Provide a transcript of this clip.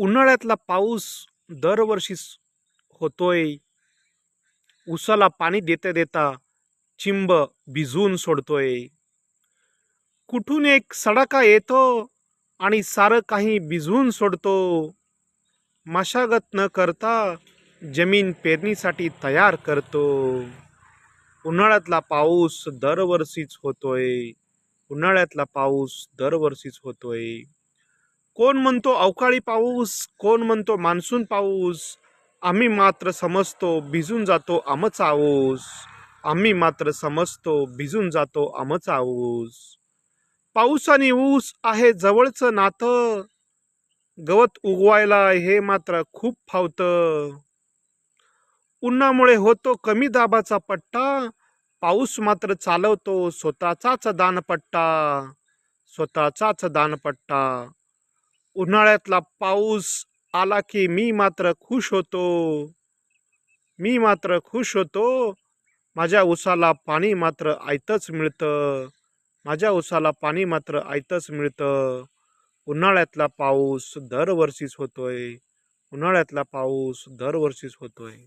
उन्हाळ्यातला पाऊस दरवर्षीच होतोय. उसाला पाणी देता देता चिंब भिजवून सोडतोय. कुठून एक सडाका येतो आणि सारं काही भिजवून सोडतो. मशागत न करता जमीन पेरणीसाठी तयार करतो. उन्हाळ्यातला पाऊस दरवर्षीच होतोय. उन्हाळ्यातला पाऊस दरवर्षीच होतोय. कोण म्हणतो अवकाळी पाऊस, कोण म्हणतो मान्सून पाऊस. आम्ही मात्र समजतो भिजून जातो आमचा ऊस. आम्ही मात्र समजतो भिजून जातो आमचा ऊस. पाऊस आणि ऊस आहे जवळचं नातं. गवत उगवायला हे मात्र खूप फावतं. उन्हामुळे होतो कमी दाबाचा पट्टा. पाऊस मात्र चालवतो स्वतःचाच दानपट्टा. स्वतःचाच दानपट्टा. उन्हाळ्यातला पाऊस आला की मी मात्र खुश होतो. मी मात्र खुश होतो. माझ्या उसाला पाणी मात्र आयतच मिळतं. माझ्या उसाला पाणी मात्र आयतच मिळतं. उन्हाळ्यातला पाऊस दरवर्षीच होतोय. उन्हाळ्यातला पाऊस दरवर्षीच होतोय.